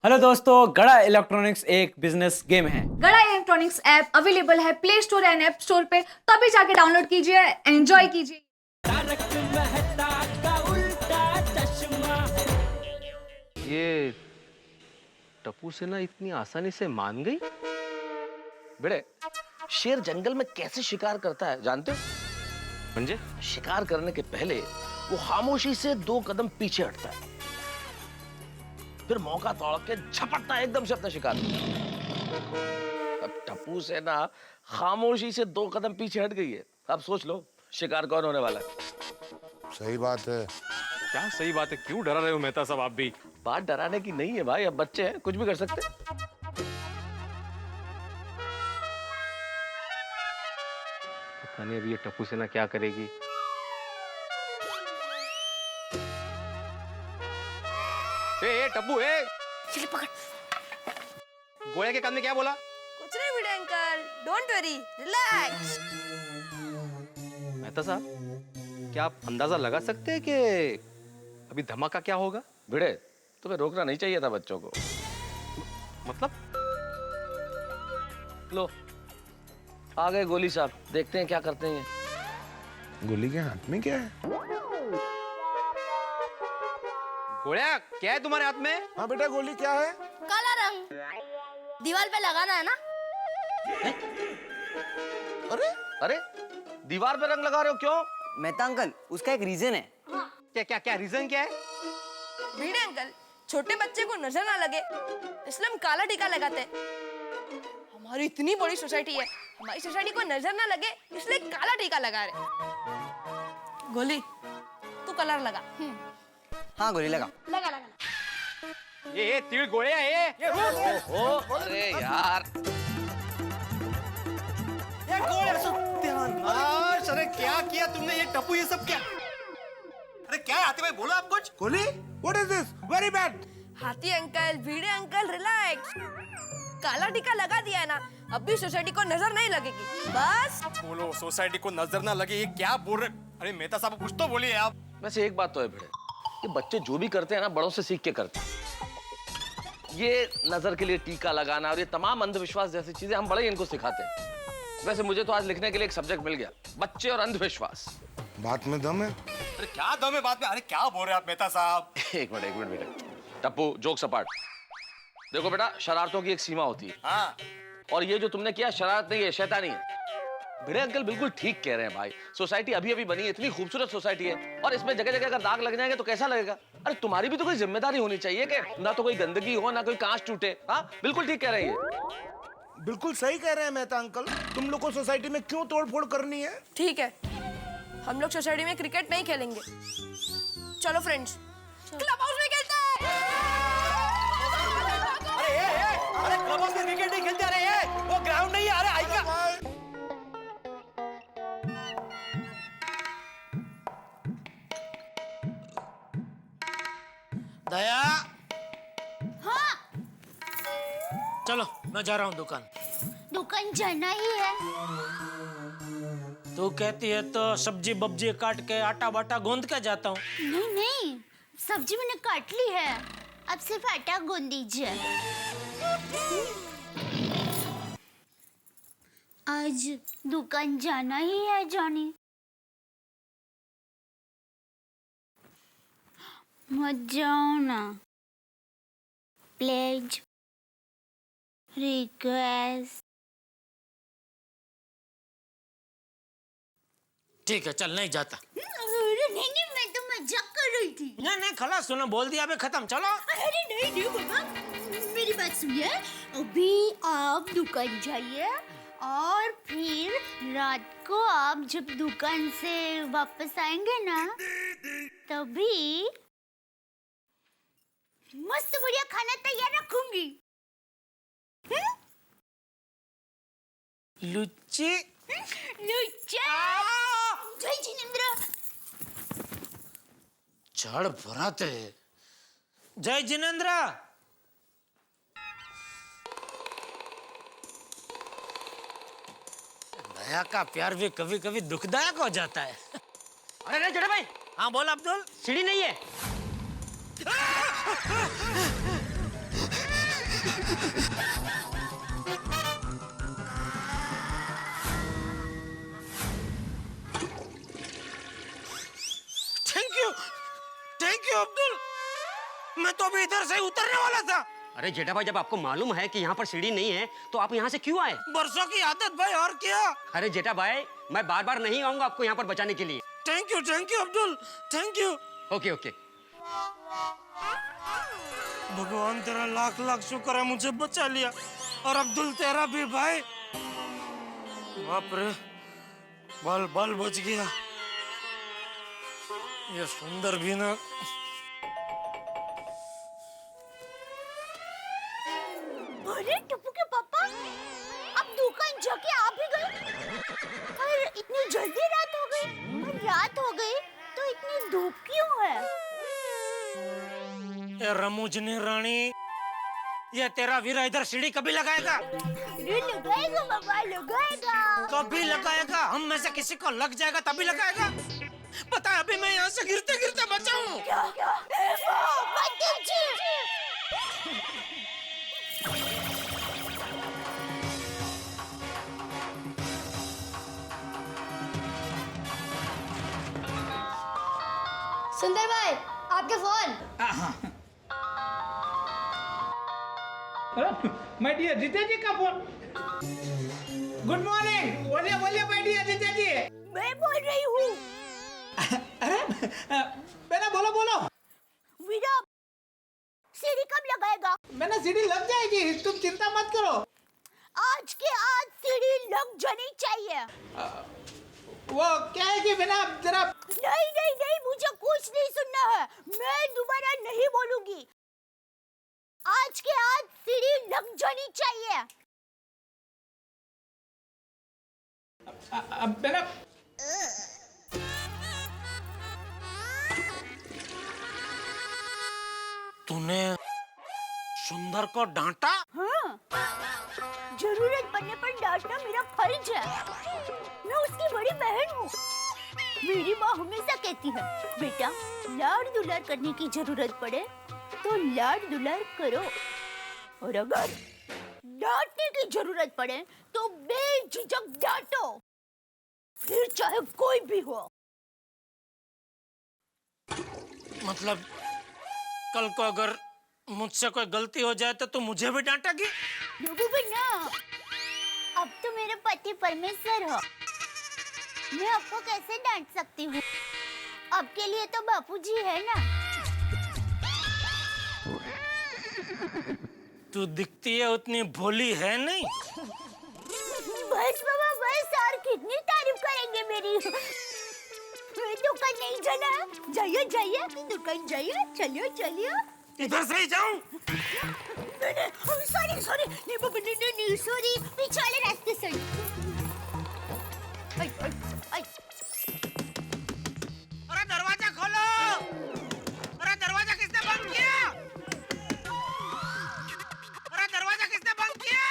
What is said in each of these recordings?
Hello दोस्तों, गड़ा electronics एक बिजनेस गेम है। गड़ा इलेक्ट्रॉनिक्स ऐप अवेलेबल है play store and app store पे, तो अभी जाके डाउनलोड कीजिए, एंजॉय कीजिए। ये टप्पू सेना इतनी आसानी से मान गई? बेटे, शेर जंगल में कैसे शिकार करता है जानते हो? म्हणजे शिकार करने के पहले वो खामोशी से 2 कदम पीछे हटता है, फिर मौका तोड़ के झपटता है एकदम से अपना शिकार। अब टप्पू सेना खामोशी से 2 कदम पीछे हट गई है। अब सोच लो शिकार कौन होने वाला है। सही बात है। क्या सही बात है? क्यों डरा रहे हो मेहता साहब आप भी? बात डराने की नहीं है भाई, अब बच्चे हैं, कुछ भी कर सकते हैं। पता नहीं अभी ये टप्पू सेना क्या करेगी। ए टप्पू ए, चल पकड़। गोया के कान में क्या बोला? कुछ नहीं Bhide uncle, don't worry, relax. Mehta साहब, क्या आप अंदाजा लगा सकते हैं कि अभी धमाका क्या होगा? भिड़े, तुम्हें रोकना नहीं चाहिए था बच्चों को। मतलब लो आ गए गोली साहब, देखते हैं क्या करते हैं। गोली के हाथ में क्या है? गोया क्या है तुम्हारे हाथ में? हाँ बेटा, गोली क्या है? काला रंग दीवार पे लगाना है ना। अरे अरे दीवार पे रंग लगा रहे हो क्यों? मेहता अंकल, उसका एक रीजन है। क्या क्या क्या रीजन क्या है? भिड़े अंकल, छोटे बच्चे को नजर ना लगे इसलिए हम काला टीका लगाते हैं। हमारी इतनी बड़ी सोसाइटी है, हमारी सोसाइटी को नजर ना लगे इसलिए काला टीका लगा रहे। गोली तू कलर लगा। हाँ गोली लगा। लगा लगा। ये तीर गोया ये ओ अरे यार, अरे क्या किया तुमने? ये टप्पू ये सब क्या? अरे क्या है आते भाई, बोलो आप कुछ। गोली? What is this? Very bad. हाथी अंकल, भिड़े अंकल, रिलैक्स। काला टीका लगा दिया है ना, अब भी सोसाइटी को नजर नहीं लगेगी। बस बोलो सोसाइटी को नजर ना लगे, ये क्या बोल रहे? अरे मेहता साहब कुछ तो बोलिए आप। वैसे एक बात तो है भिड़े, ये बच्चे जो भी करते हैं ना बड़ों से सीख के करते हैं। ये नजर के लिए टीका लगाना और ये तमाम अंधविश्वास जैसी चीजें हम बड़े इनको सिखाते हैं। वैसे मुझे तो आज लिखने के लिए एक सब्जेक्ट मिल गया, बच्चे और अंधविश्वास। बात में दम है। अरे क्या दम है बात में? अरे क्या बोल रहे हैं आप मेहता साहब? एक मिनट बेटा, टप्पू जोक सपाट। देखो बेटा, शरारतों की एक सीमा होती है। हाँ और ये जो तुमने किया शरारत नहीं है, शैतानी है। भिड़े अंकल बिल्कुल ठीक कह रहे हैं भाई, सोसाइटी अभी अभी बनी है, इतनी खूबसूरत सोसाइटी है और इसमें जगह जगह अगर दाग लग जाएंगे तो कैसा लगेगा? अरे तुम्हारी भी तो कोई जिम्मेदारी होनी चाहिए कि ना तो कोई गंदगी हो ना कोई कांच टूटे। हाँ बिल्कुल ठीक कह रहे हैं ये। बिल्कुल सही कह रहे हैं मेहता अंकल। तुम लोग को सोसाइटी में क्यों तोड़फोड़ करनी है? ठीक है, हम लोग सोसाइटी में क्रिकेट नहीं खेलेंगे। चलो फ्रेंड्स, क्लब हाउस में खेलते हैं। अरे क्लब हाउस में क्रिकेट नहीं खेलते। अरे ये वो ग्राउंड नहीं है। अरे आई का दया। हाँ। चलो मैं जा रहा हूँ दुकान जाना ही है। तू कहती है तो सब्जी बब्जी काट के आटा बाटा गूंद के जाता हूँ। नहीं नहीं, सब्जी मैंने काट ली है, अब सिर्फ आटा गूंद दीजिए। आज दुकान जाना ही है जॉनी। मत जाओ ना, प्लीज, रिक्वेस्ट। ठीक है चल, नहीं जाता। अरे नहीं नहीं, मैं तो मजाक कर रही थी। नहीं नहीं खलास, सुनो बोल दिया, अबे खत्म। चलो। अरे नहीं नहीं बाबा, मेरी बात सुनिए। अभी आप दुकान जाइए और फिर रात को आप जब दुकान से वापस आएंगे ना, तभी मस्त बढ़िया खाना तैयार रखूंगी। लुच्ची। लुच्चा। जय जिनेंद्र। चढ़ भराते। जय जिनेंद्र। दया का प्यार भी कभी कभी दुखदायक हो जाता है। अरे नहीं जड़े भाई, हाँ बोल अब्दुल। सीढ़ी नहीं है। रहा था। अरे जेठा भाई, जब आपको मालूम है कि यहाँ पर सीढ़ी नहीं है तो आप यहाँ से क्यों आए? बरसों की आदत भाई, और क्या। अरे जेठा भाई, मैं बार बार नहीं आऊंगा आपको यहाँ पर बचाने के लिए। Thank you Abdul, thank you. Okay okay. भगवान तेरा लाख लाख शुक्र है, मुझे बचा लिया। और अब्दुल तेरा भी भाई। बाप रे, बाल बच गया। ये सुंदर भी ना। अरे टप्पू के पापा, अब दुकान जाके आप भी गए? और इतनी जल्दी रात हो गई? और रात हो गई तो इतनी धूप क्यों है? ये रमुजनी रानी, ये तेरा वीरा इधर सीढ़ी कभी लगाएगा? अरे लगाएगा बाबा, लगाएगा। कभी लगाएगा? हम में से किसी को लग जाएगा तभी लगाएगा। पता है, अभी मैं यहाँ से गिरते गिरते बचा हूँ। क्या? मत दीजिए। सुंदर भाई, आपके फोन। माय डियर जीजा जी का फोन। Good morning. बोलिए माय डियर जीजा जी। मैं बोल रही हूँ। अरे बेटा, बोलो। वीरा, सीढ़ी कब लगाएगा? मैंने सीढ़ी लग जाएगी, तुम चिंता मत करो। आज के आज सीढ़ी लग जानी चाहिए। वो क्या है कि बेटा जरा। नहीं, मुझे कुछ नहीं सुनना है। मैं दोबारा नहीं बोलूंगी। आज के आज सीढ़ी लग जानी चाहिए। बेटा, तूने सुंदर को डांटा? हाँ, जरूरत पड़ने पर डांटना मेरा फर्ज है। मैं उसकी बड़ी बहन हूँ। मेरी माँ हमेशा कहती है, बेटा लाड़ दुलार करने की जरूरत पड़े तो लाड़ दुलार करो, और अगर डांटने की जरूरत पड़े तो बेझिझक डांटो, फिर चाहे कोई भी हो। मतलब कल को अगर मुझसे कोई गलती हो जाए तो तू मुझे भी डांटेगी? ना, अब तो मेरे पति परमेश्वर हो, मैं आपको कैसे डांट सकती हूँ? आपके लिए तो बापूजी है ना। तू दिखती है उतनी भोली है नहीं। बस बाबा बस, और कितनी तारीफ करेंगे मेरी? दुकान नहीं जाना? जाइए दुकान जाइए, चलिए। इधर से ही जाऊं? सॉरी नहीं, सॉरी, पीछे वाले रास्ते से। अरे दरवाजा खोलो! अरे दरवाजा किसने बंद किया? अरे दरवाजा किसने बंद किया?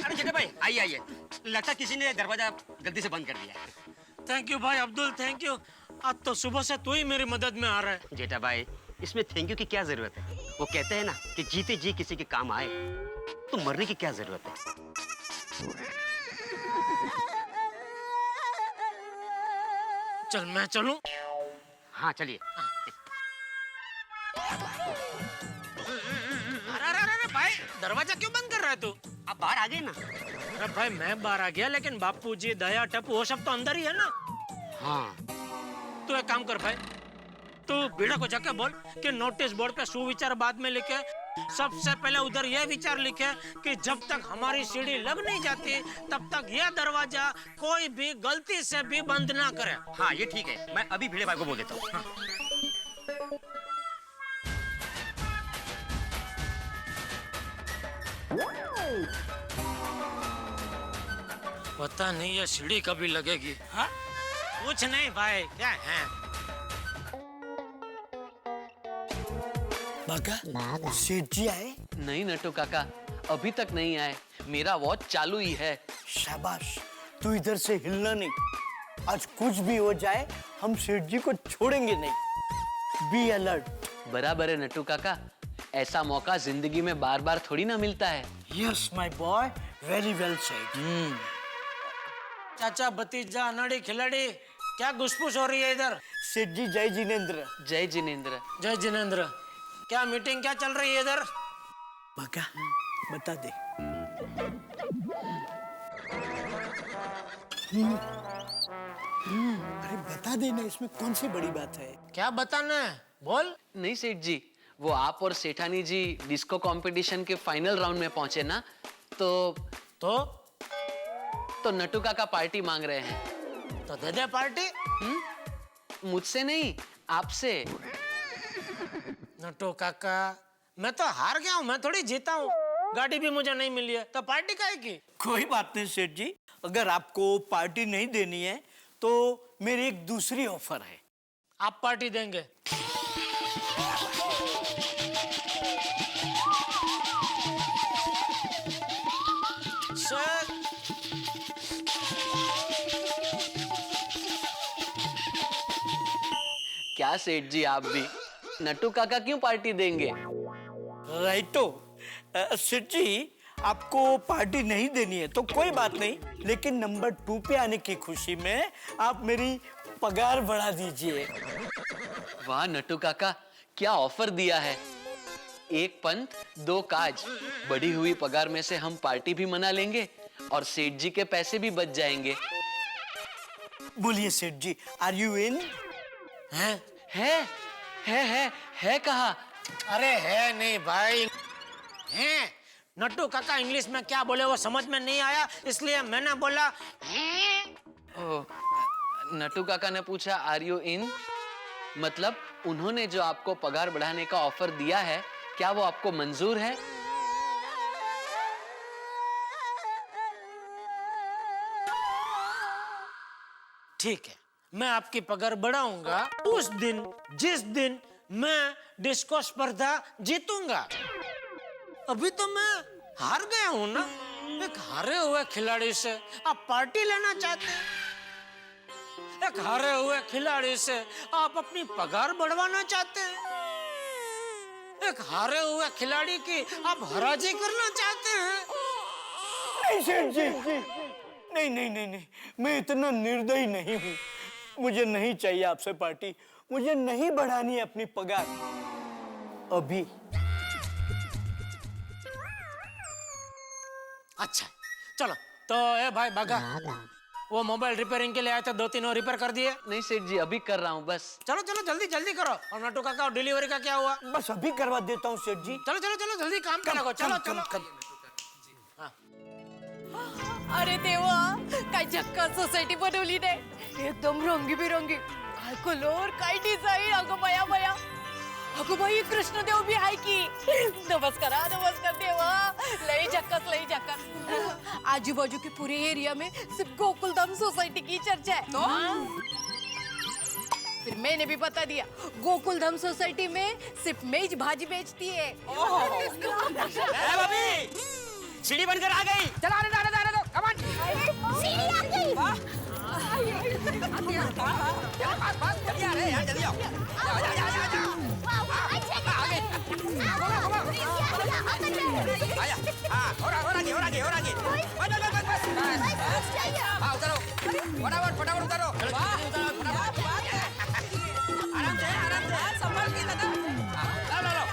अरे जेठा भाई, आइए। लगता किसी ने दरवाजा गलती से बंद कर दिया है। थैंक यू भाई अब्दुल, थैंक यू। आज तो सुबह से तू ही मेरी मदद में आ रहा है। जेठा भाई, इसमें थैंक यू की क्या जरूरत है? वो कहते हैं ना कि जीते जी किसी के काम आए तो मरने की क्या जरूरत है? चल मैं चलूं? हाँ चलिए। अरे भाई, दरवाजा क्यों बंद कर रहा है तू? आप बाहर आ गए ना। अरे भाई मैं बाहर आ गया, लेकिन बापूजी, दया, टप्पू वो सब तो अंदर ही है ना। हाँ, तू एक काम कर भाई, तू भीड़ा को जाके बोल कि नोटिस बोर्ड पे सुविचार बाद में लिखे, सबसे पहले उधर यह विचार लिखे कि जब तक हमारी सीढ़ी लग नहीं जाती तब तक यह दरवाजा कोई भी गलती से भी बंद ना करे। हाँ ये ठीक है, मैं अभी भिड़े भाई को बोल देता हूँ। हाँ। पता नहीं ये सीढ़ी कभी लगेगी। हाँ? कुछ नहीं भाई, क्या है? बागा, सेठ जी आए? नहीं नटू काका, अभी तक नहीं आए। मेरा वॉच चालू ही है। शाबाश, तू इधर से हिलना नहीं। आज कुछ भी हो जाए हम सेठ जी को छोड़ेंगे नहीं। Be alert. बराबर है नटू काका, ऐसा मौका जिंदगी में बार बार थोड़ी ना मिलता है। Yes my boy, very well said. चाचा, भतीजा, अनाड़ी खिलाड़ी, क्या घुसपुस हो रही है इधर? सेठ जी जय जिनेंद्र। जय जिनेंद्र। जय जिनेंद्र। क्या मीटिंग क्या चल रही है इधर? बका बता दे। अरे बता देना, इसमें कौन सी बड़ी बात है? क्या बताना है, बोल। नहीं सेठ जी, वो आप और सेठानी जी डिस्को कंपटीशन के फाइनल राउंड में पहुंचे ना, तो नट्टू काका पार्टी मांग रहे हैं। तो दे दे पार्टी। मुझसे नहीं, आपसे। नट्टू काका, मैं तो हार गया हूँ, मैं थोड़ी जीता हूँ। गाड़ी भी मुझे नहीं मिली है, तो पार्टी काहे की? कोई बात नहीं सेठ जी, अगर आपको पार्टी नहीं देनी है तो मेरी एक दूसरी ऑफर है। आप पार्टी देंगे? सर, क्या सेठ जी, आप भी नट्टू काका क्यों पार्टी देंगे? राइटो। सेठ जी, आपको पार्टी नहीं देनी है तो कोई बात नहीं, लेकिन नंबर 2 पे आने की खुशी में आप मेरी पगार बढ़ा दीजिए। वाह नट्टू काका, क्या ऑफर दिया है। 1 पंथ 2 काज। बढ़ी हुई पगार में से हम पार्टी भी मना लेंगे और सेठ जी के पैसे भी बच जाएंगे। बोलिए सेठ जी, आर यू इन? है कहा? अरे है नहीं भाई, है। नट्टू काका इंग्लिश में क्या बोले वो समझ में नहीं आया, इसलिए मैंने बोला। नट्टू काका ने पूछा आर यू इन, मतलब उन्होंने जो आपको पगार बढ़ाने का ऑफर दिया है, क्या वो आपको मंजूर है? ठीक है, मैं आपकी पगार बढ़ाऊंगा उस दिन जिस दिन मैं डिस्को स्पर्धा जीतूंगा। अभी तो मैं हार गया हूं ना। एक हारे हुए खिलाड़ी से आप पार्टी लेना चाहते हैं? एक हारे हुए खिलाड़ी से आप अपनी पगार बढ़वाना चाहते हैं? एक हारे हुए खिलाड़ी की आप हराजी करना चाहते हैं? नहीं सेठ जी, नहीं नहीं नहीं नहीं, मैं इतना निर्दयी नहीं हूँ। मुझे नहीं चाहिए आपसे पार्टी, मुझे नहीं बढ़ानी है अपनी पगार अभी। अच्छा चलो, तो ए भाई बागा, वो मोबाइल रिपेयरिंग के लिए आए थे, 2-3 और रिपेयर कर दिए? नहीं सेठ जी, अभी कर रहा हूँ बस। चलो चलो जल्दी जल्दी करो। और नट्टू काका और डिलीवरी का क्या हुआ? बस अभी करवा देता हूँ सेठ जी। चलो चलो चलो जल्दी काम कर लगो। चलो चलो। अरे देवा, काय झक्कास सोसायटी बनवली नाही, एकदम रंगीबिरंगी, काय कलर, काय डिझाईन, अगं बया बया, अगं बाई कृष्णदेव भी आहे की। नमस्कार नमस्कार देवा, लई झक्कास। आजू-बाजू के पूरे एरिया में सिर्फ गोकुलधाम सोसाइटी की चर्चा है। तो फिर मैंने भी बता दिया, गोकुलधाम सोसाइटी में सिर्फ मेज भाजी बेचती है। सीढ़ी बनकर आ गई। चला आने दो, कम ऑन। सीढ़ी आ गई। जल्दी आ रहे यार, जल्दी आओ। और आगे। हाँ उतरो, फटाफट उतरो। आराम से संभाल के लगा। लो।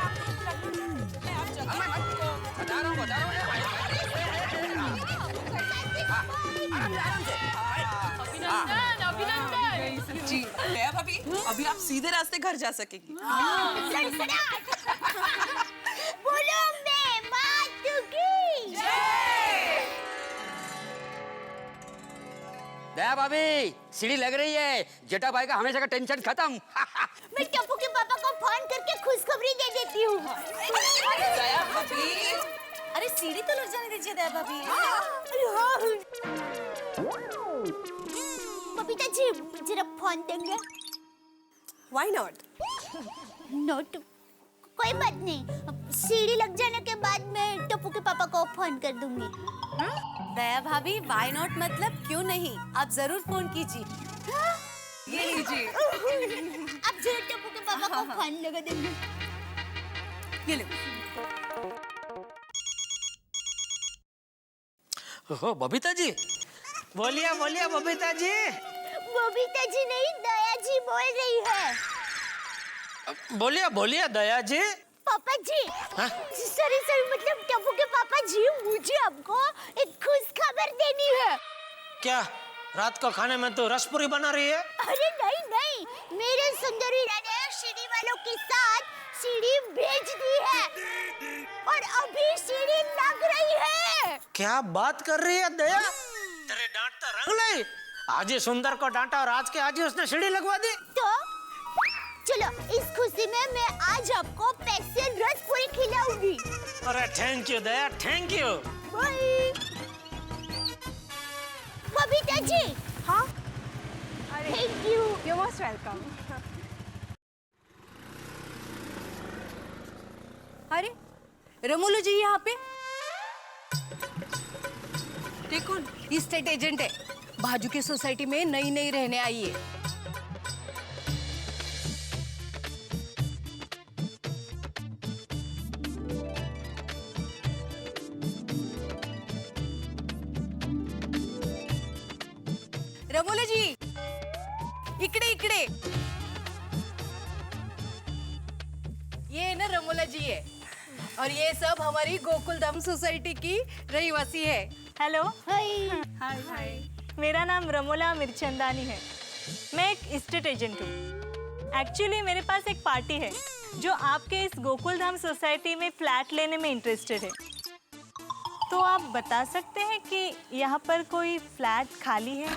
बता रहा हूँ। अभिनंदन जी। दया भाभी, अभी आप सीधे रास्ते घर जा सकेंगी। बोलो अम्बे माता की जय। दया भाभी, सीढ़ी लग रही है। जेठा भाई का हमेशा का टेंशन खत्म। मैं टप्पू के पापा को फोन करके खुशखबरी दे देती हूँ। दया भाभी, अरे सीढ़ी तो लग जाने दीजिए दया भाभी। बबीता जी जरा फोन देंगे? Why not? नोट, कोई बात नहीं, सीढ़ी लग जाने के बाद मैं टप्पू के पापा को फोन कर दूंगी। दया भाभी, why not मतलब क्यों नहीं, आप जरूर फोन कीजिए। ये लीजिए। अब जरा टप्पू के पापा को फोन लगा देंगे। ये लो। बबीता जी, बोलिए बबीता जी। बबीता जी नहीं, दया जी बोल रही है। बोलिए बोलिए दया जी। पापा जी, सॉरी सॉरी, मतलब टप्पू के पापा जी, मुझे आपको एक खुश खबर देनी है। क्या रात को खाने में तो रसपुरी बना रही है? अरे नहीं नहीं, मेरे सुंदरी राजा सीढ़ी वालों के साथ सीढ़ी भेज दी है और अभी सीढ़ी लग रही है। क्या बात कर रही है दया? तेरे डांटता रंग लाई। आज ही सुंदर को डांटा और आज के आज ही उसने सीढ़ी लगवा दी। तो चलो, इस खुशी में मैं आज आपको स्पेशल रसपुरी खिलाऊंगी। अरे thank you Daya, thank you. Bye. Babita ji. हाँ, thank you. You're most welcome. अरे रमोलो जी यहाँ पे देखो, स्टेट एजेंट है, बाजू की सोसाइटी में नई नई रहने आई है। रमोलो जी, इकडे इकडे। ये ना रमोला जी है और ये सब हमारी गोकुल धाम सोसाइटी की रहीवासी है। हेलो। हाय। हाय। मेरा नाम रमोला मिर्चंदानी है। मैं एक स्टेट एजेंट हूँ। एक्चुअली मेरे पास एक पार्टी है जो आपके इस गोकुल धाम सोसाइटी में फ्लैट लेने में इंटरेस्टेड है। तो आप बता सकते हैं कि यहाँ पर कोई फ्लैट खाली है?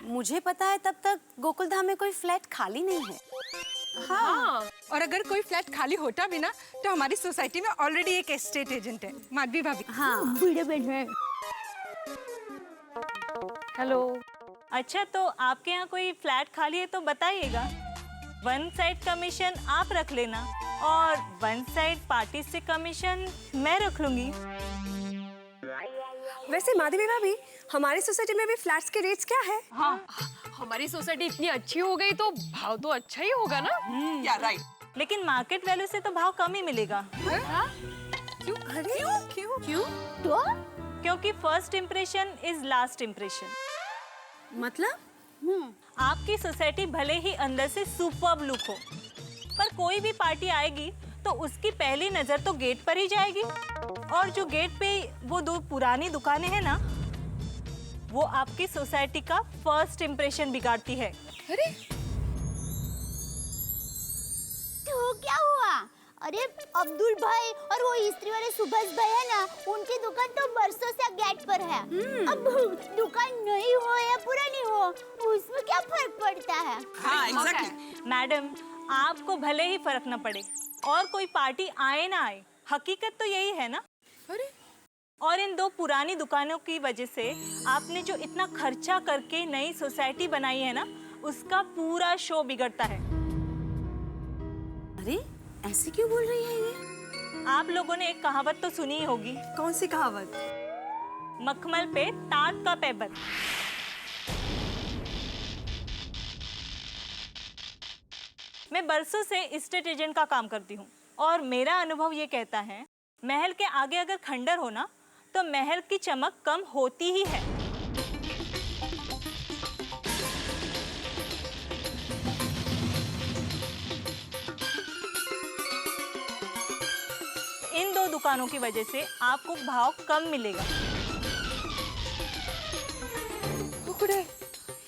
मुझे पता है तब तक गोकुल धाम में कोई फ्लैट खाली नहीं है। हाँ, और अगर कोई फ्लैट खाली होता भी ना तो हमारी सोसाइटी में ऑलरेडी एक एस्टेट एजेंट है, माधवी भाभी। हाँ, बड़े बहन है। हेलो। अच्छा, तो आपके यहाँ कोई फ्लैट खाली है तो बताइएगा। 1 साइड कमीशन आप रख लेना और 1 साइड पार्टी से कमीशन मैं रख लूंगी। वैसे माधवी भाभी, हमारी सोसाइटी में भी फ्लैट्स के रेट्स क्या है? हाँ, हमारी सोसाइटी इतनी अच्छी हो गई तो भाव तो अच्छा ही होगा ना। या राइट। लेकिन मार्केट वैल्यू से तो भाव कम ही मिलेगा। क्यों? क्यों? क्यों? क्यों? तो क्योंकि first impression is last impression. मतलब आपकी सोसाइटी भले ही अंदर से सुपर्ब लुक हो, पर कोई भी पार्टी आएगी तो उसकी पहली नजर तो गेट पर ही जाएगी। और जो गेट पे वो 2 पुरानी दुकानें हैं ना, वो आपकी सोसाइटी का फर्स्ट इम्प्रेशन बिगाड़ती है। अरे तो क्या हुआ? अरे अब्दुल भाई और वो स्त्री वाले सुभाष भाई है ना, उनकी दुकान तो बरसों से गेट पर है। अब दुकान नई हो या पुरानी हो, उसमें क्या फर्क पड़ता है? हाँ, एग्जैक्टली। मैडम, आपको भले ही फर्क न पड़े और कोई पार्टी आए ना आए, हकीकत तो यही है ना। अरे और इन 2 पुरानी दुकानों की वजह से आपने जो इतना खर्चा करके नई सोसाइटी बनाई है ना, उसका पूरा शो बिगड़ता है। अरे ऐसे क्यों बोल रही है ये? आप लोगों ने एक कहावत तो सुनी ही होगी। कौन सी कहावत? मखमल पे टाट का पैबंद। मैं बरसों से स्टेट एजेंट का काम करती हूँ और मेरा अनुभव ये कहता है, महल के आगे अगर खंडर हो ना तो महल की चमक कम होती ही है। इन 2 दुकानों की वजह से आपको भाव कम मिलेगा।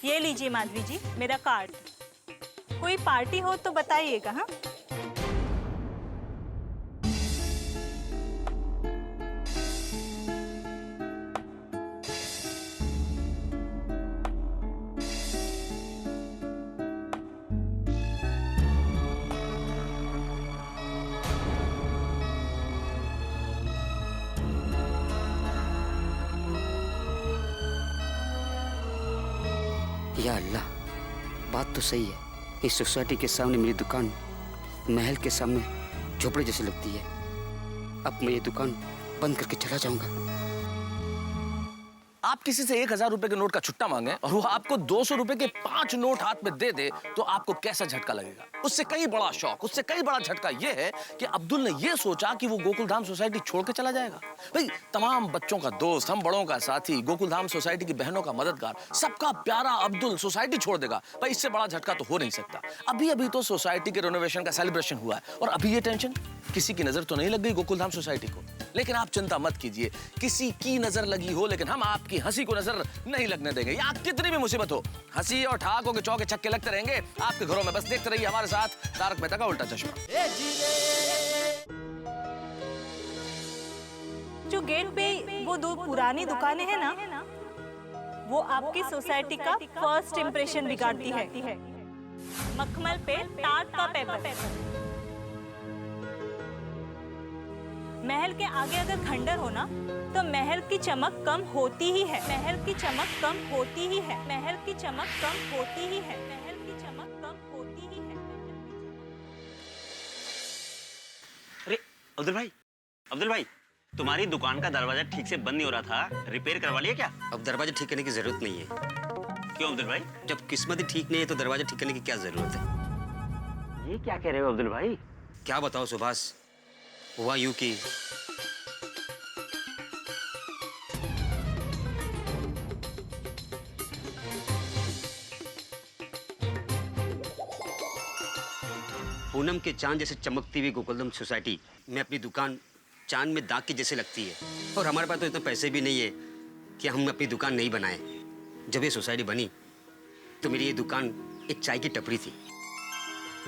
ये लीजिए माधवी जी, मेरा कार्ड। कोई पार्टी हो तो बताइएगा। हाँ, या अल्लाह, बात तो सही है। इस सोसाइटी के सामने मेरी दुकान महल के सामने झोपड़े जैसी लगती है। अब मैं ये दुकान बंद करके चला जाऊंगा। आप किसी से 1000 रुपए के नोट का छुट्टा मांगे और वो आपको 200 रुपए के 5 नोट हाथ में दे दे तो आपको कैसा झटका लगेगा? उससे कई बड़ा शौक, उससे कई बड़ा झटका यह है कि अब्दुल ने यह सोचा कि वो गोकुलधाम सोसाइटी छोड़ के चला जाएगा। भाई, तमाम बच्चों का दोस्त, हम बड़ों का साथी, गोकुलधाम सोसाइटी की बहनों का मददगार, सबका प्यारा अब्दुल सोसाइटी छोड़ देगा। भाई, इससे बड़ा झटका तो हो नहीं सकता। अभी अभी तो सोसाइटी के रेनोवेशन का सेलिब्रेशन हुआ है और अभी ये टेंशन। किसी की नजर तो नहीं लग गई गोकुलधाम सोसाइटी को, लेकिन आप चिंता मत कीजिए, किसी की नजर लगी हो लेकिन हम आपकी हंसी को नजर नहीं लगने देंगे। या कितनी भी मुसीबत हो, हंसी और ठहाकों के चौके छक्के लगते रहेंगे आपके घरों में। बस देखते रहिए हमारे साथ तारक मेहता का उल्टा चश्मा। जो गेट पे वो 2 पुरानी दुकानें हैं ना, वो आपकी सोसाइटी का फर्स्ट इंप्रेशन बिगाड़ती है। मखमल पे टाट का पेपर। महल के आगे अगर खंडर हो ना, तो महल की चमक कम होती ही है। महल की चमक कम होती ही है। महल की चमक कम होती ही है। महल की चमक कम होती ही है। अरे अब्दुल भाई, तुम्हारी दुकान का दरवाजा ठीक से बंद नहीं हो रहा था, रिपेयर करवा लिया क्या? अब दरवाजा ठीक करने की जरूरत नहीं है। क्यों अब्दुल भाई? जब किस्मत ही ठीक नहीं है तो दरवाजा ठीक करने की क्या जरूरत है? ये क्या कह रहे हो अब्दुल भाई? क्या बताओ सुभाष, हुआ यूं कि पूनम के चांद जैसे चमकती हुई गोकुलधाम सोसाइटी में अपनी दुकान चांद में दाग की जैसे लगती है। और हमारे पास तो इतने पैसे भी नहीं है कि हम अपनी दुकान नहीं बनाए। जब ये सोसाइटी बनी तो मेरी ये दुकान एक चाय की टपरी थी।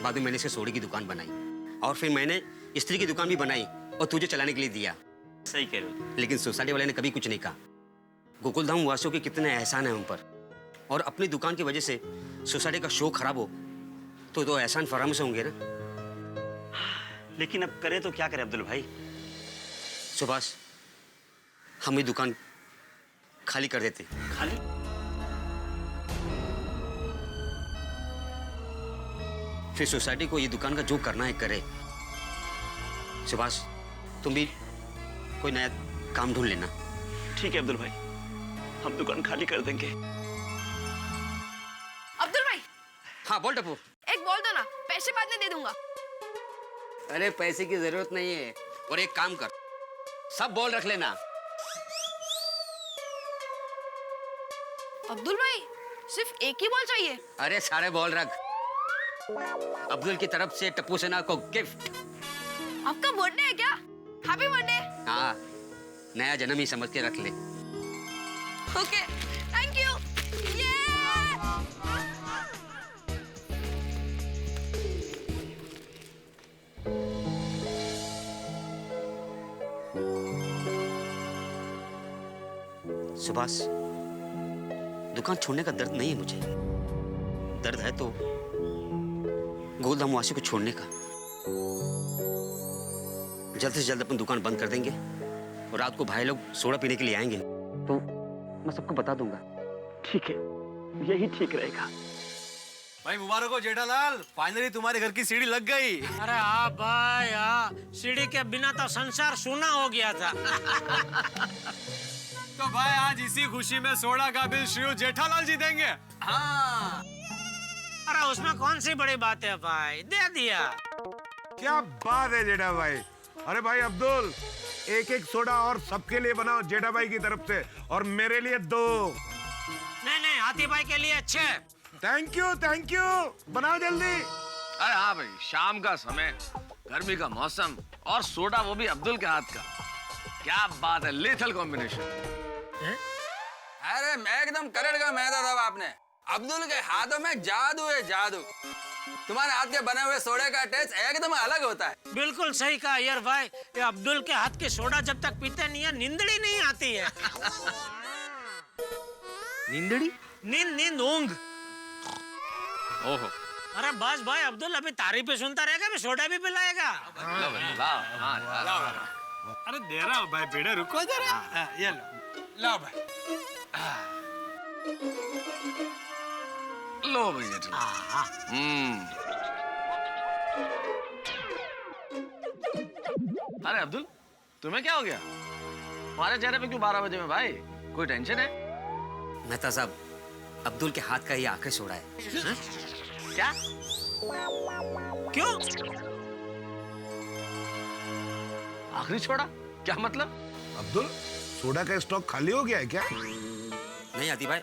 बाद में मैंने इसे सोडे की दुकान बनाई और फिर मैंने स्त्री की दुकान भी बनाई और तुझे चलाने के लिए दिया। सही कह रहे हो। लेकिन सोसाइटी वाले ने कभी कुछ नहीं कहा। गोकुलधाम वासियों के कितने एहसान है हम पर, और अपनी दुकान की वजह से सोसाइटी का शो खराब हो तो एहसान फराम से होंगे ना। लेकिन अब करें तो क्या करें अब्दुल भाई? सुभाष, हम ये दुकान खाली कर देते। खाली? फिर सोसाइटी को ये दुकान का जो करना है करे। सुभाष, तुम भी कोई नया काम ढूंढ लेना। ठीक है अब्दुल भाई, हम दुकान खाली कर देंगे। अब्दुल भाई, हाँ बोल टप्पू। एक बोल दो ना, पैसे बाद में दे दूंगा। अरे पैसे की जरूरत नहीं है, और एक काम कर, सब बॉल रख लेना। अब्दुल भाई, सिर्फ एक ही बॉल चाहिए? अरे सारे बॉल रख। अब्दुल की तरफ से टप्पू सेना को गिफ्ट। आपका बर्थडे है क्या? Happy birthday. हाँ, नया जन्म ही समझ के रख ले। Okay, thank you. सुभाष, दुकान छोड़ने का दर्द नहीं है मुझे। दर्द है तो गोकुलधाम वासियों को छोड़ने का। जल्द से जल्द अपनी दुकान बंद कर देंगे और रात को भाई लोग सोडा पीने के लिए आएंगे तो मैं सबको बता दूंगा। ठीक है, यही ठीक रहेगा। भाई मुबारक हो जेठालाल, फाइनली तुम्हारे घर की सीढ़ी लग गई। अरे हाँ भाई, हाँ, सीढ़ी के बिना तो संसार सूना हो गया था। तो भाई आज इसी खुशी में सोडा का बिल श्री जेठालाल जी देंगे। हाँ। अरे उसमें कौन सी बड़ी बात है भाई, दे दिया। क्या बात है जेठा भाई। अरे भाई अब्दुल, एक एक सोडा और सबके लिए बनाओ जेठा भाई की तरफ से, और मेरे लिए 2। नहीं, हाथी भाई के लिए अच्छे। थैंक यू, बनाओ जल्दी। अरे हाँ भाई, शाम का समय, गर्मी का मौसम और सोडा, वो भी अब्दुल के हाथ का। क्या बात है, लेथल कॉम्बिनेशन। अरे मैं एकदम करड़ का मैदा था आपने। अब्दुल के हाथों में जादू है, जादू। तुम्हारे हाथ के बने हुए सोडे का टेस्ट एकदम अलग होता है। बिल्कुल सही कहा यार भाई, ये अब्दुल के हाथ की सोडा जब तक पीते नहीं है, नींदड़ी नहीं आती है। नींदड़ी? नींद ऊंघ। ओहो। अरे बस भाई, अब्दुल अभी तारीफ ही सुनता रहेगा, भी सोडा भी पिलाएगा। अरे दे रहा हूँ भाई, बेटा रुको जरा। ये लो भाई। लो भैया। अरे अब्दुल, तुम्हें क्या हो गया? तुम्हारे चेहरे पे क्यों 12 बजे में भाई? कोई टेंशन है? मेहता साहब, अब्दुल के हाथ का ही आखिरी सोडा है। क्या? क्यों? आखिरी सोडा? क्या मतलब? अब्दुल, सोडा का स्टॉक खाली हो गया है क्या? नहीं आती भाई,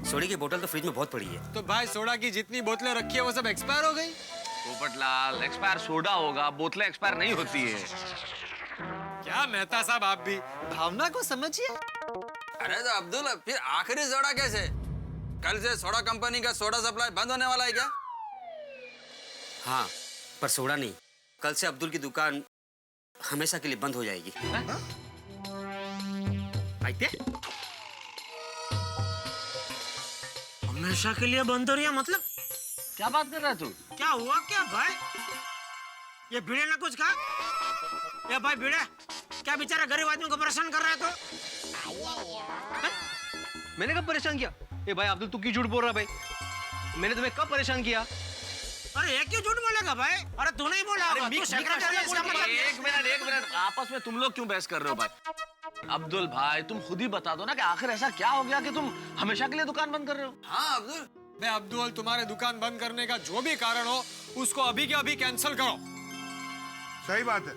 सोडे की बोतल तो फ्रिज में बहुत पड़ी है। तो भाई सोडा की जितनी बोतलें रखी है वो सब एक्सपायर हो गई। पोपटलाल, एक्सपायर सोडा होगा, बोतलें एक्सपायर नहीं होती है। क्या मेहता साहब, आप भी भावना को समझिए। अरे तो अब्दुल, फिर आखिरी सोडा कैसे? कल से सोडा कंपनी का सोडा सप्लाई बंद होने वाला है क्या? हाँ, पर सोडा नहीं, कल से अब्दुल की दुकान हमेशा के लिए बंद हो जाएगी। आइते? हमेशा के लिए बंद हो रही है मतलब? क्या बात कर रहा है तू? क्या हुआ क्या भाई? ये भिड़े ने कुछ कहा? ये भाई भिड़े, क्या बेचारा गरीब आदमी को परेशान कर रहा है तो? मैंने कब परेशान किया? ए भाई अब्दुल, तू क्यों झूठ बोल रहा है भाई? मैंने तुम्हें कब परेशान किया? अरे ये क्यों झूठ बोलेगा भाई? अरे तू नहीं बोला होगा, तू सेक्रेटरी है, इसका मतलब एक मिनट, आपस में तुम लोग क्यों बहस कर रहे हो भाई? अब्दुल भाई, तुम खुद ही बता दो ना कि आखिर ऐसा क्या हो गया कि तुम हमेशा के लिए दुकान बंद कर रहे हो? हाँ अब्दुल, मैं अब्दुल, तुम्हारे दुकान बंद करने का जो भी कारण हो उसको अभी के अभी कैंसिल करो। सही बात है।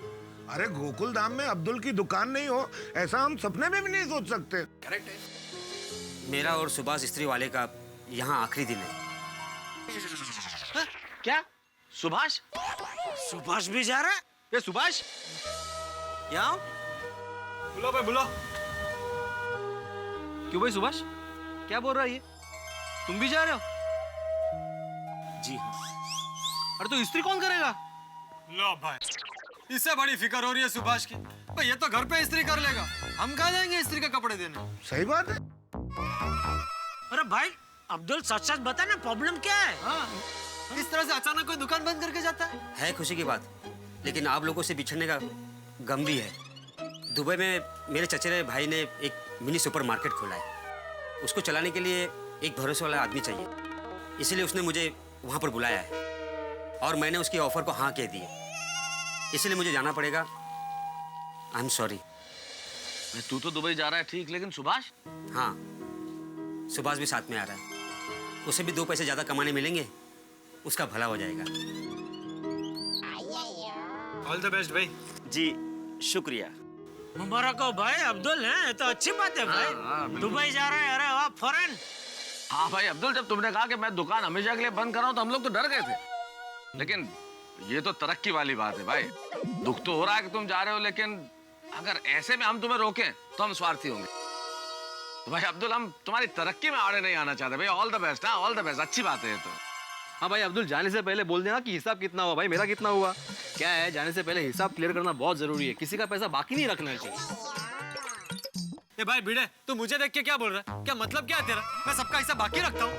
अरे गोकुल धाम में अब्दुल की दुकान नहीं हो, ऐसा हम सपने में भी नहीं सोच सकते। करेक्ट है। मेरा और सुभाष इस्त्री वाले का यहाँ आखिरी दिन है। क्या? सुभाष? सुभाष भी जा रहा है? ये सुभाष? यहाँ? बुलो भाई बुलो। क्यों भाई सुभाष? क्या बोल रहा है ये? तुम भी जा रहे हो? जी हाँ। अरे तो इस्त्री कौन करेगा? लो भाई, इससे बड़ी फिक्र हो रही है सुभाष की। भाई ये तो घर पे इस्त्री कर लेगा, हम कहाँ जाएंगे इस्त्री के कपड़े देने? सही बात है। अरे भाई अब्दुल, सच सच बता ना, प्रॉब्लम क्या है? हाँ, इस तरह से अचानक कोई दुकान बंद करके जाता है खुशी की बात, लेकिन आप लोगों से बिछड़ने का गम भी है। दुबई में मेरे चचेरे भाई ने एक मिनी सुपरमार्केट खोला है। उसको चलाने के लिए एक भरोसे वाला आदमी चाहिए, इसलिए उसने मुझे वहाँ पर बुलाया है और मैंने उसकी ऑफर को हाँ कह दी है। इसलिए मुझे जाना पड़ेगा। I am sorry. तू तो दुबई जा रहा है ठीक, लेकिन सुभाष? हाँ, सुभाष भी साथ में आ रहा है। उसे भी 2 पैसे ज़्यादा कमाने मिलेंगे, उसका भला हो जाएगा। ऑल द बेस्ट भाई। जी शुक्रिया। मुबारक हो भाई अब्दुल, है तो अच्छी बात है भाई। दुबई जा रहा है, अरे वाह, फॉरेन। हाँ भाई अब्दुल, जब तुमने कहा कि मैं दुकान हमेशा के लिए बंद कर रहा हूँ तो हम लोग तो डर गए थे, लेकिन ये तो तरक्की वाली बात है भाई। दुख तो हो रहा है कि तुम जा रहे हो, लेकिन अगर ऐसे में हम तुम्हें रोकें तो हम स्वार्थी होंगे। तो भाई अब्दुल, हम तुम्हारी तरक्की में आड़े नहीं आना चाहते भाई। All the best. हाँ, ऑल द बेस्ट, अच्छी बात है ये तो। हाँ भाई अब्दुल, जाने से पहले बोल देना कि हिसाब कितना हुआ भाई, मेरा कितना हुआ। क्या है, जाने से पहले हिसाब क्लियर करना बहुत जरूरी है, किसी का पैसा बाकी नहीं रखना चाहिए। ए भाई भिड़े, तू मुझे देख के क्या बोल रहा है? क्या मतलब क्या है तेरा? मैं सबका हिसाब बाकी रखता हूँ।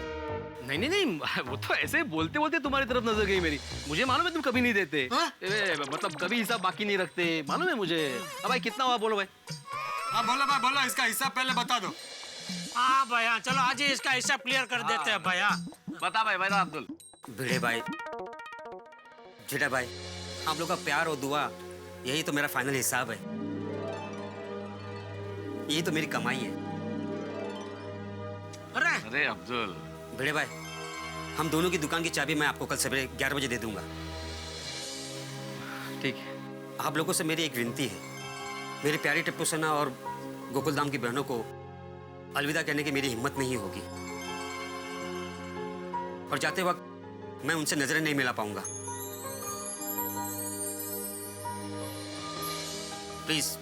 नहीं नहीं नहीं, वो तो ऐसे बोलते बोलते तुम्हारी तरफ नजर गई मेरी। मुझे मालूम है तुम कभी नहीं देते। मतलब कभी हिसाब बाकी नहीं रखते, मालूम है मुझे। अब भाई कितना हुआ बोलो भाई। हाँ बोलो भाई बोलो, इसका हिसाब पहले बता दो। हाँ भाई, हाँ चलो आज ही इसका हिसाब क्लियर कर देते हैं भाई। हाँ बता भाई, बता अब्दुल। भिड़े भाई, जेठा भाई, आप लोग का प्यार और दुआ, यही तो मेरा फाइनल हिसाब है। यही तो मेरी कमाई है। अरे अब्दुल। भिड़े भाई, हम दोनों की दुकान की चाबी मैं आपको कल सवेरे 11 बजे दे दूंगा। ठीक है। आप लोगों से मेरी एक विनती है, मेरी प्यारी टिप्पू सेना और गोकुल धाम की बहनों को अलविदा कहने की मेरी हिम्मत नहीं होगी, और जाते वक्त मैं उनसे नजरें नहीं मिला पाऊंगा। प्लीज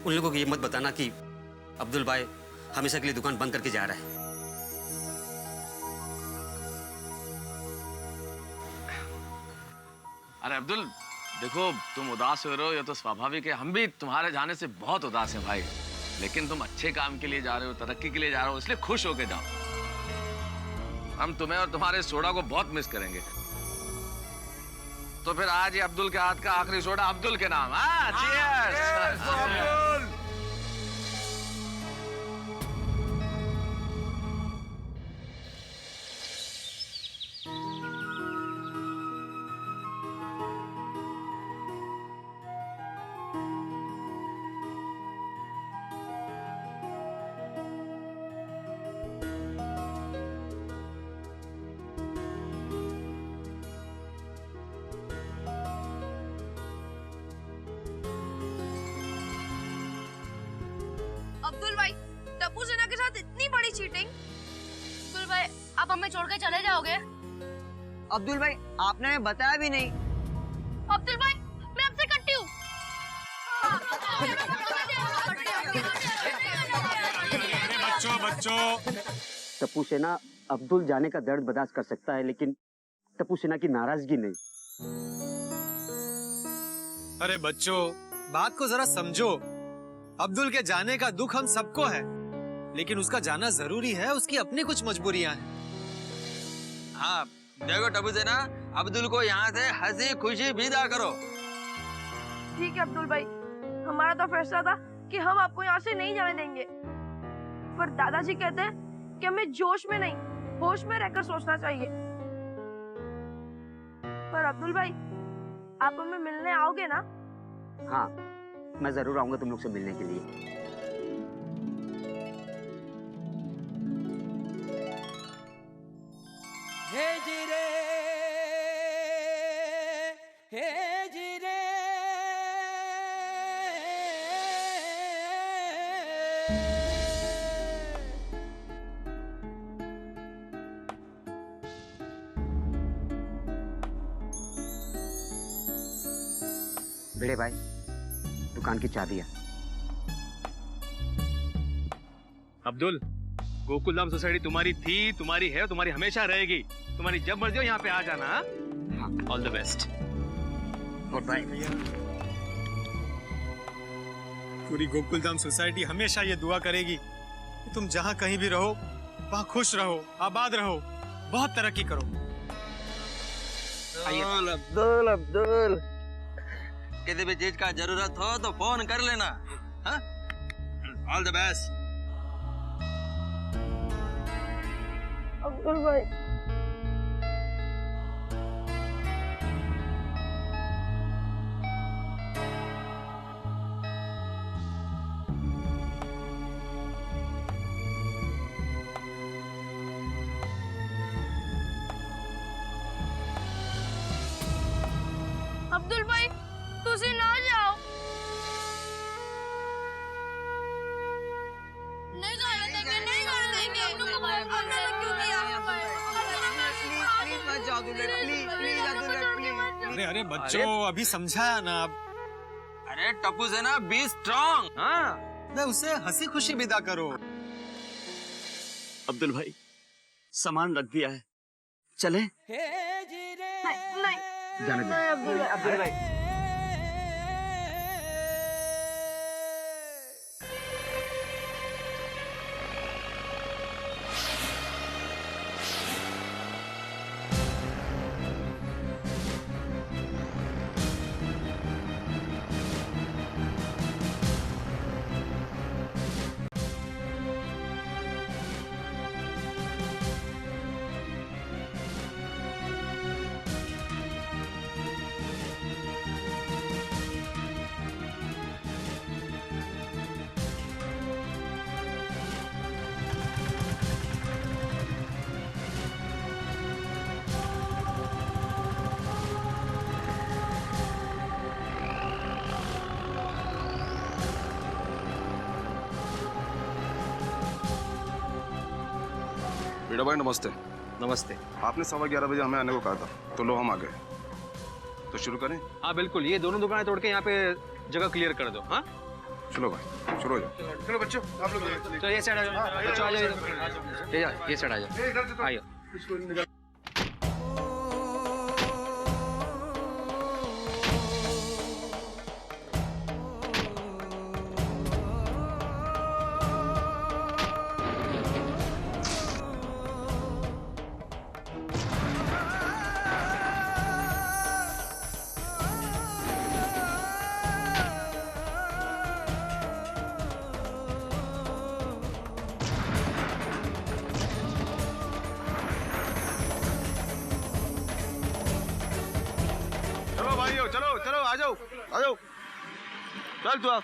उन लोगों को ये मत बताना कि अब्दुल भाई हमेशा के लिए दुकान बंद करके जा रहा है। अरे अब्दुल देखो, तुम उदास हो रहे हो, ये तो स्वाभाविक है। हम भी तुम्हारे जाने से बहुत उदास हैं भाई, लेकिन तुम अच्छे काम के लिए जा रहे हो, तरक्की के लिए जा रहे हो, इसलिए खुश होके जाओ। हम तुम्हें और तुम्हारे सोडा को बहुत मिस करेंगे। तो फिर आज ये अब्दुल के हाथ का आखिरी सोडा अब्दुल के नाम। हाँ, चीयर्स। चीटिंग? अब्दुल भाई, आप हमें छोड़ के चले जाओगे? अब्दुल भाई, आपने हमें बताया भी नहीं। अब्दुल भाई, मैं आपसे कट्टी हूँ। बच्चों टप्पू सेना अब्दुल जाने का दर्द बर्दाश्त कर सकता है, लेकिन टप्पू सेना की नाराजगी नहीं। अरे बच्चों, बात को जरा समझो। अब्दुल के जाने का दुख हम सबको है, लेकिन उसका जाना जरूरी है, उसकी अपनी कुछ मजबूरियां हैं। हाँ देखो टप्पू सेना, अब्दुल को यहाँ से हंसी खुशी विदा करो। ठीक है अब्दुल भाई, हमारा तो फैसला था कि हम आपको यहाँ से नहीं जाने देंगे, पर दादाजी कहते हैं कि हमें जोश में नहीं, होश में रहकर सोचना चाहिए। पर अब्दुल भाई, आप हमें मिलने आओगे ना? हाँ, मैं जरूर आऊंगा तुम लोग से मिलने के लिए। हे जीरे, हे जीरे। भिड़े भाई, दुकान की चाबियां। अब्दुल, गोकुलधाम सोसाइटी तुम्हारी थी, तुम्हारी है, तुम्हारी हमेशा रहेगी। तुम्हारी जब मर्जी हो यहाँ पे आ जाना। हाँ, all the best. Goodbye. पूरी गोकुलधाम सोसाइटी हमेशा ये दुआ करेगी कि तुम जहाँ कहीं भी रहो, वहाँ खुश रहो, आबाद रहो, बहुत तरक्की करो। अब्दुल अब्दुल, किसी भी चीज का जरूरत हो तो फोन कर लेना। हाँ, ऑल द बेस्ट। अब्दुल भाई, अब्दुल भाई, तुसी ना जाओ। नहीं जाने देंगे, नहीं जाने देंगे। अरे अरे बच्चों, अभी समझाया ना आप। अरे टप्पू सेना, बी स्ट्रॉन्ग। हाँ, मैं उसे हंसी खुशी विदा करो। अब्दुल भाई, सामान रख दिया है, चले? नहीं, जाने दो। अब्दुल भाई, वीड़ा भाई नमस्ते। नमस्ते। आपने 11:15 बजे हमें आने को कहा था, तो लो हम आ गए। तो शुरू करें? हाँ बिल्कुल, ये दोनों दुकानें तोड़ के यहाँ पे जगह क्लियर कर दो। हाँ चलो भाई, शुरू हो जाओ। चलो बच्चों, आप लोग चलो ये साइड आ जाओ, बच्चों आ जाओ, ये साइड आ जाओ, आइए। चलो चलो, आ जाओ आ जाओ, चल तू आ।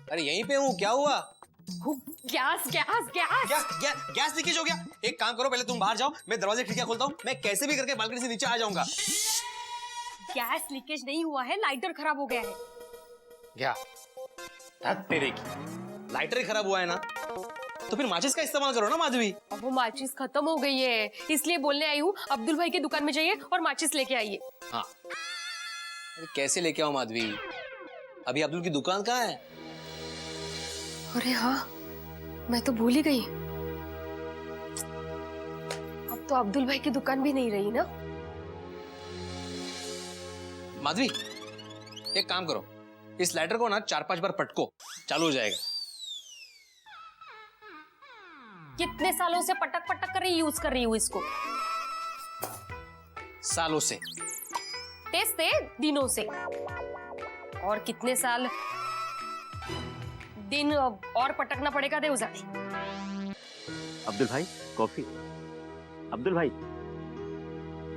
अरे यहीं पे हूँ, क्या हुआ? Gas gas gas gas leakage हो गया। एक काम करो, पहले तुम बाहर जाओ, मैं दरवाजे खिड़कियां खोलता हूँ, मैं कैसे भी करके बालकनी से नीचे आ जाऊंगा। गैस लीकेज नहीं हुआ है, लाइटर खराब हो गया है। क्या? तेरे की लाइटर ही खराब हुआ है ना, तो फिर माचिस का इस्तेमाल करो ना माधवी। अब वो माचिस खत्म हो गई है, इसलिए बोलने आई हूँ अब्दुल भाई की दुकान में जाइए और माचिस लेके आइए। हाँ, अरे कैसे लेके आओ माधवी? अभी अब्दुल की दुकान कहाँ है? अरे हाँ, मैं तो भूल ही गई। अब तो अब्दुल भाई की दुकान भी नहीं रही ना। माधवी, एक काम करो, इस लाइटर को ना 4-5 बार पटको, चालू हो जाएगा। कितने सालों से पटक पटक कर यूज कर रही हूँ इसको? सालों से। टेस्ट दिनों से। और कितने साल दिन और पटकना पड़ेगा दे उजाड़ी। अब्दुल भाई कॉफी। अब्दुल भाई,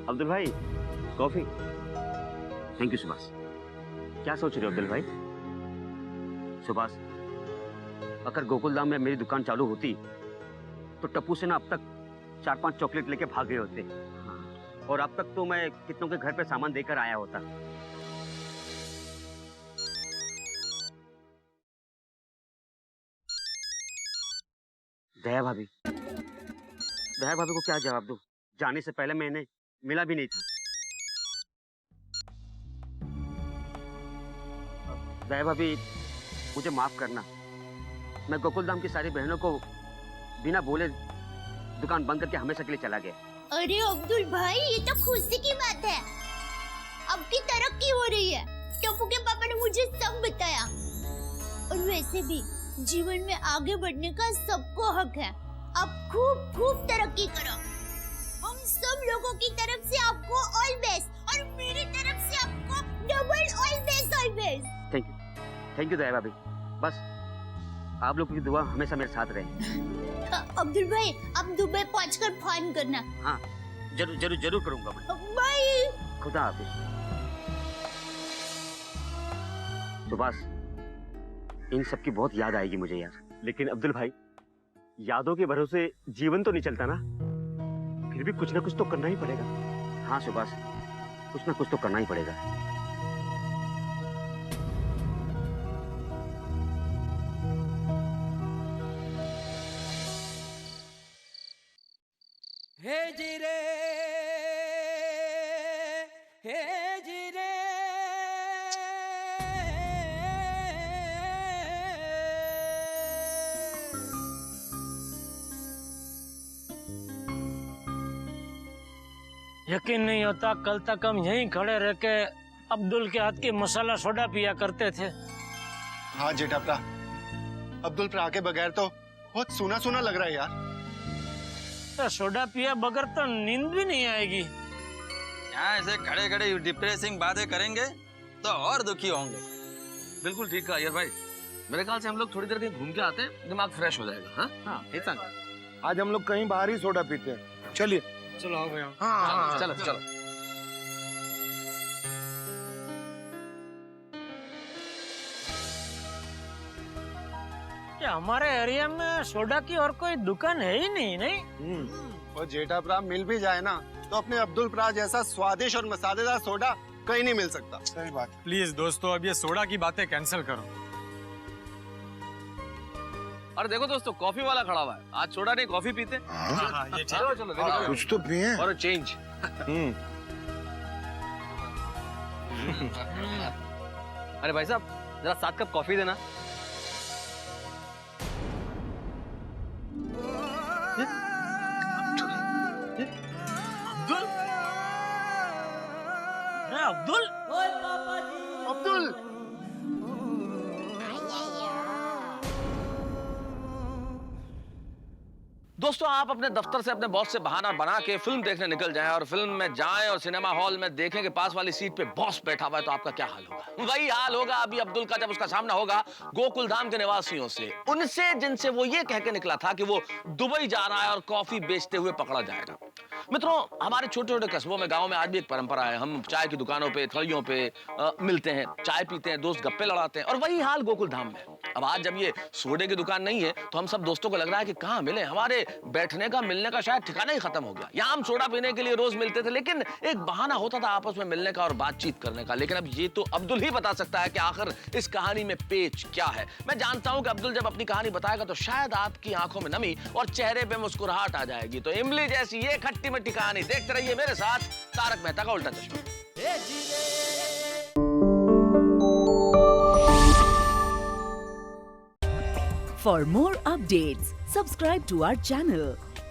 अब्दुल भाई कॉफी। Thank you Subhash. क्या सोच रहे हो अब्दुल भाई? सुभाष, अगर गोकुलधाम में मेरी दुकान चालू होती तो टप्पू से ना अब तक 4-5 चॉकलेट लेके भाग गए होते, और अब तक तो मैं कितनों के घर पे सामान देकर आया होता। दया भाभी को क्या जवाब दूं? जाने से पहले मैंने मिला भी नहीं था। दया भाभी, मुझे माफ करना, मैं गोकुलधाम की सारी बहनों को बिना बोले दुकान बंद करके हमेशा के लिए चला गया। अरे अब्दुल भाई, ये तो खुशी की बात है, अब की तरक्की हो रही है। टप्पू के पापा ने मुझे सब बताया। और वैसे भी जीवन में आगे बढ़ने का सबको हक है। आप खूब खूब तरक्की करो। हम सब लोगों की तरफ से आपको ऑल बेस्ट, और मेरी तरफ से आपको double all best, all best. Thank you Daya भाभी। बस आप लोगों की दुआ हमेशा मेरे साथ रहे। अब्दुल भाई, आप दुबई पहुंचकर फोन करना। हाँ, जरूर करूंगा मैं। बाय। खुदा हाफिज। सुभाष, इन सब की बहुत याद आएगी मुझे यार। लेकिन अब्दुल भाई, यादों के भरोसे जीवन तो नहीं चलता ना, फिर भी कुछ ना कुछ तो करना ही पड़ेगा। हाँ सुभाष, कुछ ना कुछ तो करना ही पड़ेगा। हे जिरे, हे जिरे, यकीन नहीं होता, कल तक हम यहीं खड़े रह के अब्दुल के हाथ की मसाला सोडा पिया करते थे। हाँ जेठा प्रा, अब्दुल प्रा के बगैर तो बहुत सूना सूना लग रहा है यार। तो सोडा पिया बगैर तो नींद भी नहीं आएगी। यहाँ ऐसे खड़े खड़े डिप्रेसिंग बातें करेंगे तो और दुखी होंगे। बिल्कुल ठीक कहा यार भाई। मेरे ख्याल से हम लोग थोड़ी देर कहीं घूम के आते हैं, दिमाग फ्रेश हो जाएगा। हाँ, इतना आज हम लोग कहीं बाहर ही सोडा पीते हैं। चलिए चलो आओ भैया। हाँ, चलो चलो। क्या हमारे एरिया में सोडा की और कोई दुकान है ही नहीं? और जेठा प्रा मिल भी जाए ना तो अपने अब्दुल प्रा जैसा स्वादिष्ट और मसालेदार सोडा कहीं नहीं मिल सकता। सही बात। प्लीज दोस्तों, अब ये सोडा की बातें कैंसिल करो। अरे देखो दोस्तों, कॉफी वाला खड़ा हुआ है, आज सोडा नहीं कॉफी पीते। ये चलो चलो, कुछ तो पिए और चेंज। अरे भाई साहब, जरा 7 कप कॉफी देना। अब्दुल, अब्दुल, दोस्तों, आप अपने दफ्तर से अपने बॉस से बहाना बना के फिल्म देखने निकल जाएं और फिल्म में जाएं और सिनेमा हॉल में देखें कि पास वाली सीट पे बॉस बैठा हुआ है, तो आपका क्या हाल होगा? वही हाल होगा अभी अब्दुल का जब उसका सामना होगा गोकुलधाम के निवासियों से, उनसे जिनसे वो ये कह के निकला था कि वो दुबई जा रहा है और कॉफी बेचते हुए पकड़ा जाएगा। मित्रों, हमारे छोटे छोटे कस्बों में, गाँव में आज भी एक परंपरा है। हम चाय की दुकानों पे, थड़ियों पे मिलते हैं, चाय पीते हैं, दोस्त गप्पे लड़ाते हैं, और वही हाल गोकुलधाम में। अब आज जब ये सोडे की दुकान नहीं है तो हम सब दोस्तों को लग रहा है कि कहाँ मिले, हमारे बैठने का मिलने का शायद ठिकाना ही खत्म हो गया। यहाँ हम सोडा पीने के लिए रोज मिलते थे, लेकिन एक बहाना होता था आपस में मिलने का और बातचीत करने का। लेकिन अब ये तो अब्दुल ही बता सकता है कि आखिर इस कहानी में पेच क्या है। मैं जानता हूं कि अब्दुल जब अपनी कहानी बताएगा तो शायद आपकी आंखों में नमी और चेहरे पे मुस्कुराहट आ जाएगी। तो इमली जैसी ये खट्टी मिट्टी कहानी देखते रहिए मेरे साथ तारक मेहता का उल्टा चश्मा। For more updates, subscribe to our channel,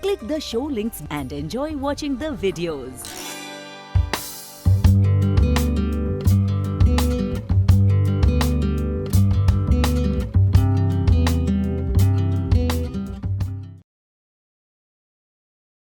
click the show links and enjoy watching the videos.